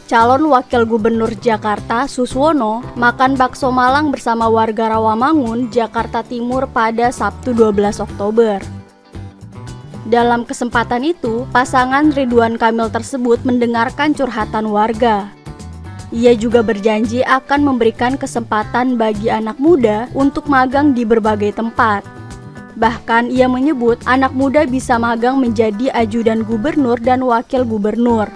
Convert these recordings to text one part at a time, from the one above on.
Calon Wakil Gubernur Jakarta Suswono makan bakso Malang bersama warga Rawamangun, Jakarta Timur pada Sabtu 12 Oktober. Dalam kesempatan itu, pasangan Ridwan Kamil tersebut mendengarkan curhatan warga. Ia juga berjanji akan memberikan kesempatan bagi anak muda untuk magang di berbagai tempat. Bahkan ia menyebut anak muda bisa magang menjadi ajudan gubernur dan wakil gubernur.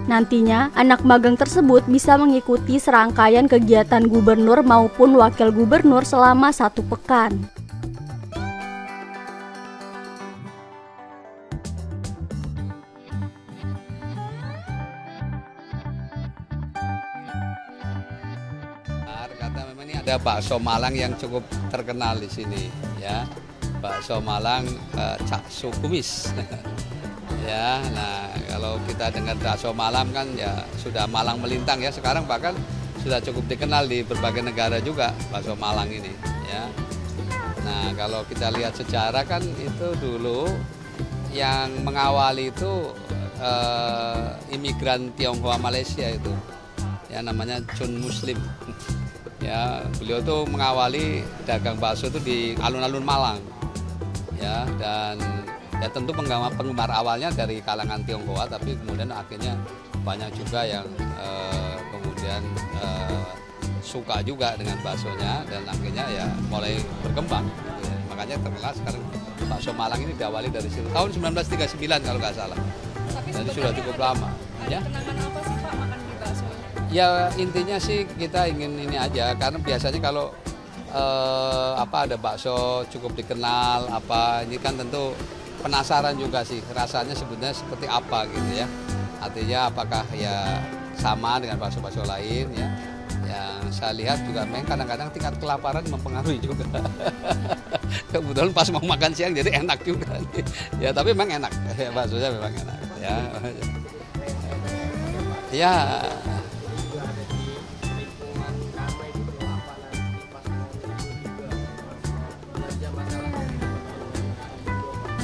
Nantinya, anak magang tersebut bisa mengikuti serangkaian kegiatan gubernur maupun wakil gubernur selama 1 pekan. Karena memang ini ada bakso Malang yang cukup terkenal di sini, ya. Bakso Malang Cak Sukumis. Ya, nah kalau kita dengar bakso Malang kan ya sudah Malang melintang ya, sekarang bahkan sudah cukup dikenal di berbagai negara juga bakso Malang ini ya. Nah kalau kita lihat sejarah kan itu dulu yang mengawali itu imigran Tionghoa Malaysia itu ya, namanya Chun Muslim ya, beliau tuh mengawali dagang bakso itu di alun-alun Malang ya, dan ya tentu penggemar awalnya dari kalangan Tionghoa, tapi kemudian akhirnya banyak juga yang kemudian suka juga dengan baksonya dan akhirnya ya mulai berkembang. Gitu ya. Makanya terkenal sekarang bakso Malang ini diawali dari tahun 1939 kalau nggak salah. Jadi sudah cukup lama. Ya. Kenangan apa sih Pak makan di bakso? Ya intinya sih kita ingin ini aja, karena biasanya kalau ada bakso cukup dikenal ini kan tentu penasaran juga sih rasanya sebenarnya seperti apa gitu ya. Artinya apakah ya sama dengan bakso-bakso lain ya. Yang saya lihat juga memang kadang-kadang tingkat kelaparan mempengaruhi juga. Kebetulan pas mau makan siang jadi enak juga. Ya tapi memang enak, ya, baksonya memang enak ya. Ya.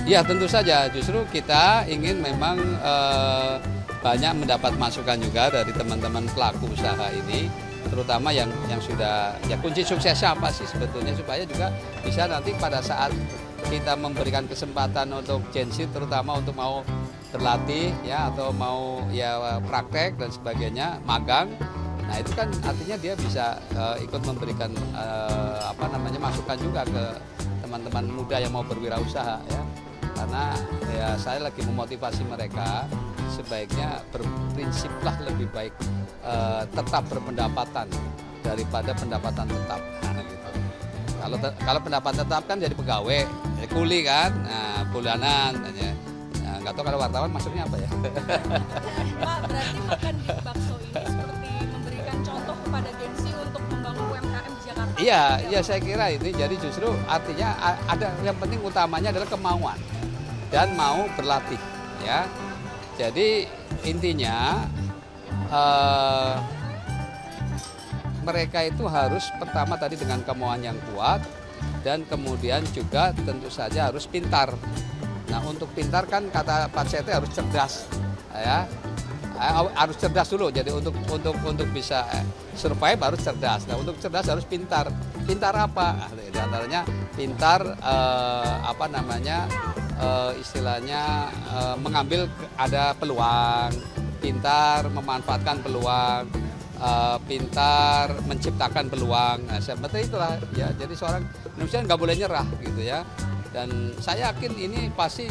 Ya tentu saja, justru kita ingin memang banyak mendapat masukan juga dari teman-teman pelaku usaha ini, terutama yang sudah, ya kunci suksesnya apa sih sebetulnya, supaya juga bisa nanti pada saat kita memberikan kesempatan untuk Gen Z terutama untuk mau berlatih ya, atau mau ya praktek dan sebagainya, magang. Nah itu kan artinya dia bisa ikut memberikan masukan juga ke teman-teman muda yang mau berwirausaha ya. Karena ya saya lagi memotivasi mereka sebaiknya berprinsiplah lebih baik tetap berpendapatan daripada pendapatan tetap. Nah, gitu. Kalau pendapatan tetap kan jadi pegawai, jadi kuli kan, nah, bulanan. Nah, nggak tahu kalau wartawan maksudnya apa ya? Pak, berarti makan di bakso ini seperti memberikan contoh kepada Gen Z untuk membangun UMKM di Jakarta. Iya, saya kira ini jadi justru artinya ada yang penting utamanya adalah kemauan dan mau berlatih ya. Jadi intinya mereka itu harus pertama tadi dengan kemauan yang kuat dan kemudian juga tentu saja harus pintar. Nah untuk pintar kan kata Pak Cete harus cerdas ya. Harus cerdas dulu. Jadi untuk bisa survive harus cerdas. Nah untuk cerdas harus pintar. Pintar apa? Di antaranya pintar istilahnya mengambil ada peluang, pintar memanfaatkan peluang, pintar menciptakan peluang. Nah, seperti itulah ya. Jadi seorang manusia nggak boleh nyerah gitu ya. Dan saya yakin ini pasti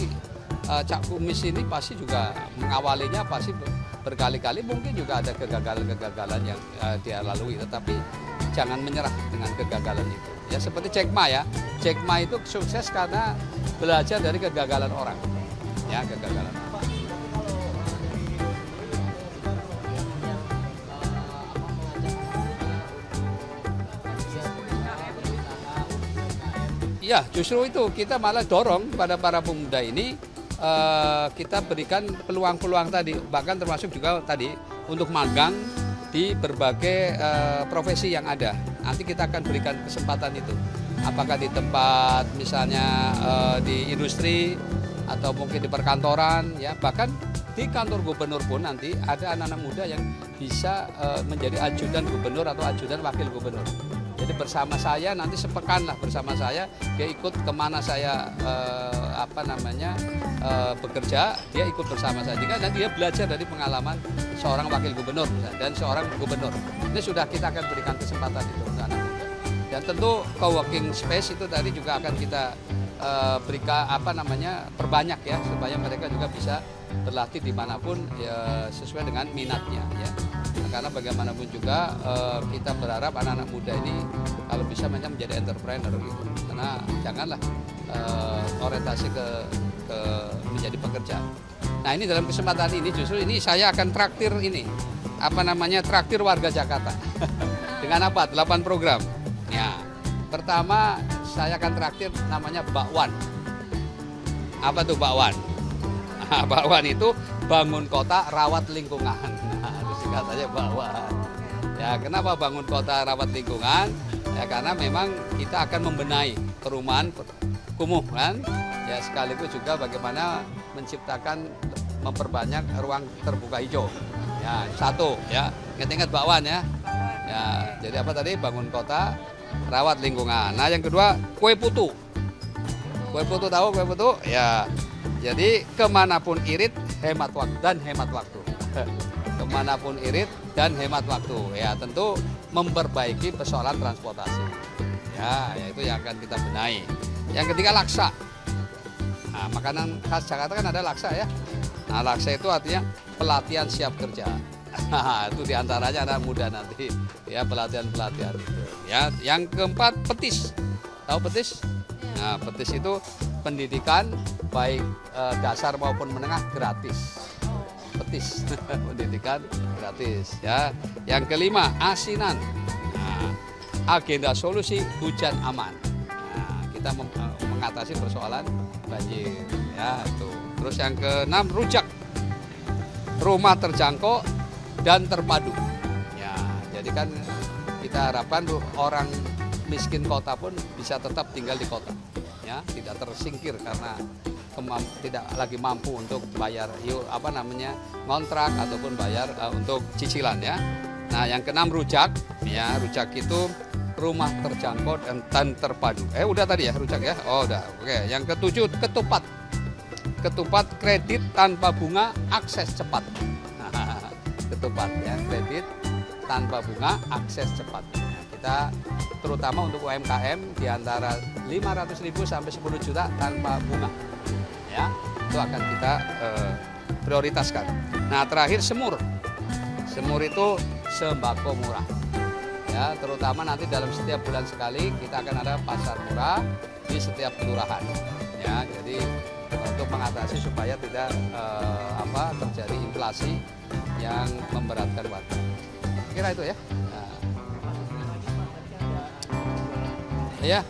Cak Kumis ini pasti juga mengawalinya pasti berkali-kali mungkin juga ada kegagalan-kegagalan yang dia lalui, tetapi jangan menyerah dengan kegagalan itu. Ya seperti Jack Ma ya. Jack Ma itu sukses karena belajar dari kegagalan orang. Ya, kegagalan. Ya, justru itu kita malah dorong pada para pemuda ini kita berikan peluang-peluang tadi, bahkan termasuk juga tadi untuk magang di berbagai profesi yang ada. Nanti kita akan berikan kesempatan itu. Apakah di tempat misalnya di industri atau mungkin di perkantoran ya, bahkan di kantor gubernur pun nanti ada anak-anak muda yang bisa menjadi ajudan gubernur atau ajudan wakil gubernur. Jadi bersama saya nanti sepekan lah bersama saya, dia ikut kemana saya bekerja, dia ikut bersama saya. Jika nanti dia belajar dari pengalaman seorang wakil gubernur dan seorang gubernur. Ini sudah kita akan berikan kesempatan itu untuk anak muda. Dan tentu co-working space itu tadi juga akan kita berikan perbanyak ya, supaya mereka juga bisa berlatih dimanapun ya, sesuai dengan minatnya ya. Karena bagaimanapun juga kita berharap anak-anak muda ini kalau bisa menjadi entrepreneur gitu. Karena janganlah orientasi ke menjadi pekerja. Nah ini dalam kesempatan ini justru ini saya akan traktir ini traktir warga Jakarta dengan 8 program. Ya pertama saya akan traktir namanya bakwan. Apa tuh bakwan? Bakwan itu bangun kota rawat lingkungan. Katanya bakwan. Ya, kenapa bangun kota rawat lingkungan? Ya, karena memang kita akan membenahi perumahan kumuh kan. Ya, sekaligus juga bagaimana menciptakan memperbanyak ruang terbuka hijau. Ya, satu ya. Ingat-ingat bakwan ya. Ya, jadi apa tadi? Bangun kota rawat lingkungan. Nah, yang kedua kue putu. Kue putu tahu kue putu? Ya. Jadi kemanapun irit hemat waktu dan hemat waktu. Kemanapun irit dan hemat waktu ya, tentu memperbaiki persoalan transportasi ya, itu yang akan kita benahi. Yang ketiga laksa. Nah, makanan khas Jakarta kan ada laksa ya. Nah, laksa itu artinya pelatihan siap kerja. Nah, itu diantaranya anak muda nanti ya, pelatihan itu ya. Yang keempat petis. Tahu petis? Nah, petis itu pendidikan baik dasar maupun menengah gratis. Petis, pendidikan gratis ya. Yang kelima asinan. Nah, agenda solusi hujan aman. Nah, kita mengatasi persoalan banjir ya itu. Terus yang keenam rujak, rumah terjangkau dan terpadu. Ya, jadi kan kita harapkan orang miskin kota pun bisa tetap tinggal di kota. Ya, tidak tersingkir karena tidak lagi mampu untuk bayar kontrak ataupun bayar untuk cicilan ya. Nah yang keenam rujak ya, rujak itu rumah terjangkau dan terpadu. Udah tadi ya rujak ya. Oh udah. Oke. Yang ketujuh ketupat. Ketupat kredit tanpa bunga akses cepat. Ketupat ya, kredit tanpa bunga akses cepat. Nah, kita terutama untuk UMKM di antara 500.000 sampai 10 juta tanpa bunga. Ya, itu akan kita prioritaskan. Nah, terakhir semur. Semur itu sembako murah. Ya, terutama nanti dalam setiap bulan sekali kita akan ada pasar murah di setiap kelurahan. Ya, jadi untuk mengatasi supaya tidak terjadi inflasi yang memberatkan warga. Kira itu ya. Nah. Iya.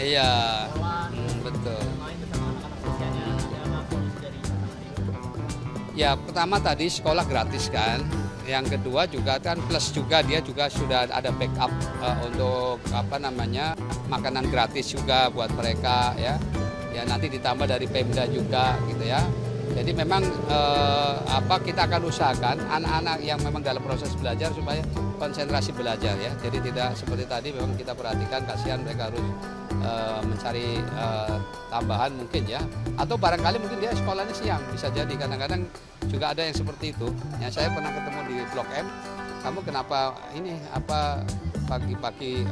Iya, betul. Ya, pertama tadi sekolah gratis kan. Yang kedua juga kan plus juga dia juga sudah ada backup untuk makanan gratis juga buat mereka ya. Ya nanti ditambah dari Pemda juga gitu ya. Jadi memang kita akan usahakan anak-anak yang memang dalam proses belajar supaya konsentrasi belajar ya. Jadi tidak seperti tadi memang kita perhatikan kasihan mereka harus mencari tambahan mungkin ya. Atau barangkali mungkin dia sekolahnya siang, bisa jadi kadang-kadang juga ada yang seperti itu. Ya saya pernah ketemu di Blok M, kamu kenapa pagi-pagi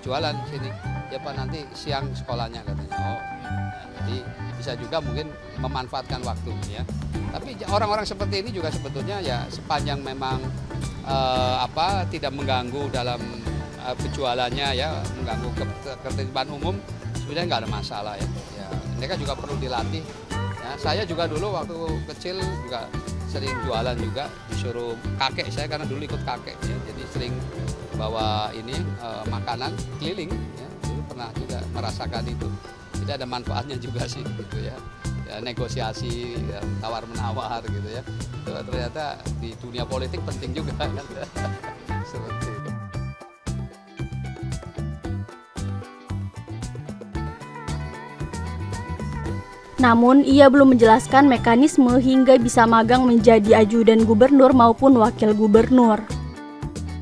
jualan sini? Ya Pak nanti siang sekolahnya katanya. Oh, jadi bisa juga mungkin memanfaatkan waktu ya. Tapi orang-orang seperti ini juga sebetulnya ya sepanjang memang tidak mengganggu dalam penjualannya ya, mengganggu ketertiban umum, sebenarnya nggak ada masalah ya. Ya. Mereka juga perlu dilatih. Ya, saya juga dulu waktu kecil juga sering jualan juga, disuruh kakek saya karena dulu ikut kakek ya, jadi sering bawa makanan keliling ya, dulu pernah juga merasakan itu. Jadi ada manfaatnya juga sih gitu ya. Ya negosiasi, ya, tawar menawar gitu ya. Ternyata di dunia politik penting juga kan. Seperti itu. Namun, ia belum menjelaskan mekanisme hingga bisa magang menjadi ajudan gubernur maupun wakil gubernur.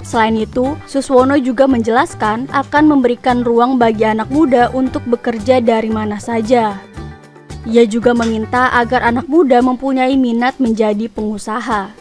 Selain itu, Suswono juga menjelaskan akan memberikan ruang bagi anak muda untuk bekerja dari mana saja. Ia juga meminta agar anak muda mempunyai minat menjadi pengusaha.